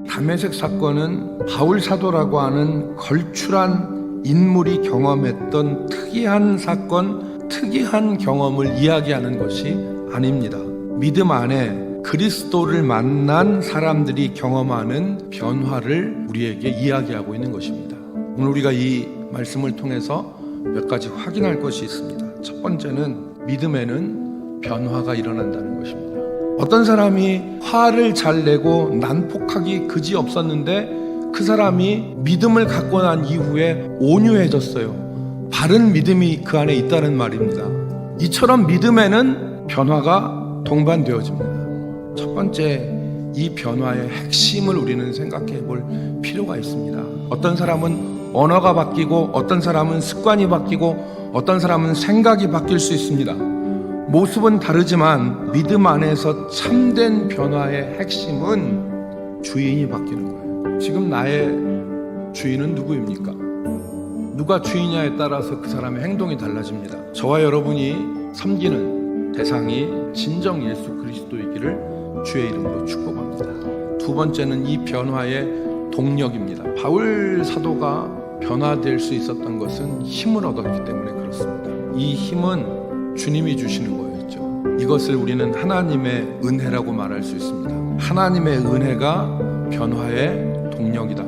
다메섹 사건은 바울 사도라고 하는 걸출한 인물이 경험했던 특이한 사건, 특이한 경험을 이야기하는 것이 아닙니다. 믿음 안에 그리스도를 만난 사람들이 경험하는 변화를 우리에게 이야기하고 있는 것입니다. 오늘 우리가 이 말씀을 통해서 몇 가지 확인할 것이 있습니다. 첫 번째는 믿음에는 변화가 일어난다는 것입니다. 어떤 사람이 화를 잘 내고 난폭하기 그지 없었는데 그 사람이 믿음을 갖고 난 이후에 온유해졌어요. 바른 믿음이 그 안에 있다는 말입니다. 이처럼 믿음에는 변화가 동반되어집니다. 첫 번째, 이 변화의 핵심을 우리는 생각해 볼 필요가 있습니다. 어떤 사람은 언어가 바뀌고, 어떤 사람은 습관이 바뀌고, 어떤 사람은 생각이 바뀔 수 있습니다. 모습은 다르지만 믿음 안에서 참된 변화의 핵심은 주인이 바뀌는 거예요. 지금 나의 주인은 누구입니까? 누가 주인이냐에 따라서 그 사람의 행동이 달라집니다. 저와 여러분이 섬기는 대상이 진정 예수 그리스도이기를 주의 이름으로 축복합니다. 두 번째는 이 변화의 동력입니다. 바울 사도가 변화될 수 있었던 것은 힘을 얻었기 때문에 그렇습니다. 이 힘은 주님이 주시는 거였죠. 이것을 우리는 하나님의 은혜라고 말할 수 있습니다. 하나님의 은혜가 변화의 동력이다.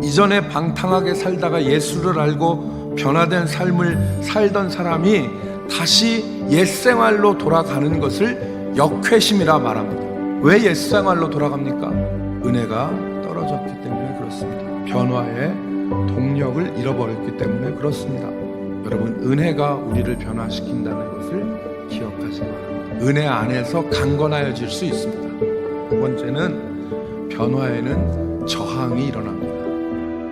이전에 방탕하게 살다가 예수를 알고 변화된 삶을 살던 사람이 다시 옛생활로 돌아가는 것을 역회심이라 말합니다. 왜 옛생활로 돌아갑니까? 은혜가 떨어졌기 때문에 그렇습니다. 변화의 동력을 잃어버렸기 때문에 그렇습니다. 여러분, 은혜가 우리를 변화시킨다는 것을 기억하시기 바랍니다. 은혜 안에서 강건하여질 수 있습니다. 두 번째는 변화에는 저항이 일어납니다.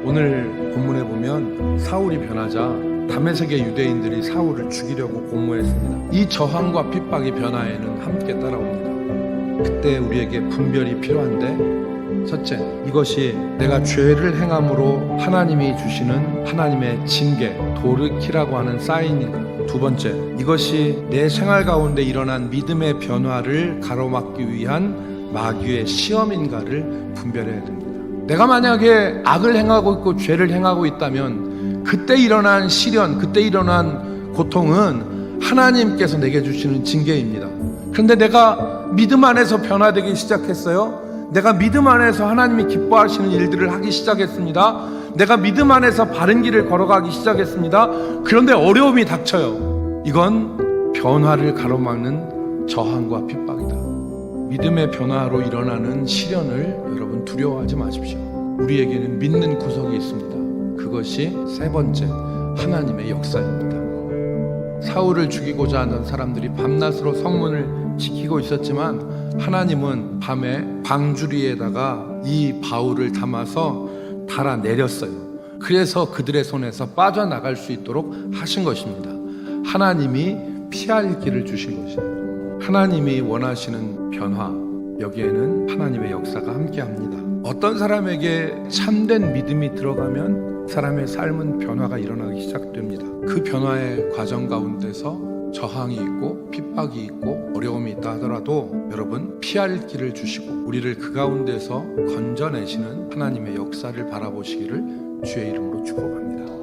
오늘 본문에 보면 사울이 변하자 다메섹의 유대인들이 사울을 죽이려고 공모했습니다. 이 저항과 핍박이 변화에는 함께 따라옵니다. 그때 우리에게 분별이 필요한데, 첫째, 이것이 내가 죄를 행함으로 하나님이 주시는 하나님의 징계, 도르키라고 하는 사인인가? 두 번째, 이것이 내 생활 가운데 일어난 믿음의 변화를 가로막기 위한 마귀의 시험인가를 분별해야 됩니다. 내가 만약에 악을 행하고 있고 죄를 행하고 있다면 그때 일어난 시련, 그때 일어난 고통은 하나님께서 내게 주시는 징계입니다. 그런데 내가 믿음 안에서 변화되기 시작했어요. 내가 믿음 안에서 하나님이 기뻐하시는 일들을 하기 시작했습니다. 내가 믿음 안에서 바른 길을 걸어가기 시작했습니다. 그런데 어려움이 닥쳐요. 이건 변화를 가로막는 저항과 핍박이다. 믿음의 변화로 일어나는 시련을 여러분 두려워하지 마십시오. 우리에게는 믿는 구석이 있습니다. 그것이 세 번째, 하나님의 역사입니다. 사울을 죽이고자 하는 사람들이 밤낮으로 성문을 지키고 있었지만 하나님은 밤에 방주리에다가 이 바울을 담아서 달아내렸어요. 그래서 그들의 손에서 빠져나갈 수 있도록 하신 것입니다. 하나님이 피할 길을 주신 것이에요. 하나님이 원하시는 변화, 여기에는 하나님의 역사가 함께합니다. 어떤 사람에게 참된 믿음이 들어가면 사람의 삶은 변화가 일어나기 시작됩니다. 그 변화의 과정 가운데서 저항이 있고 핍박이 있고 어려움이 있다 하더라도 여러분, 피할 길을 주시고 우리를 그 가운데서 건져내시는 하나님의 역사를 바라보시기를 주의 이름으로 축복합니다.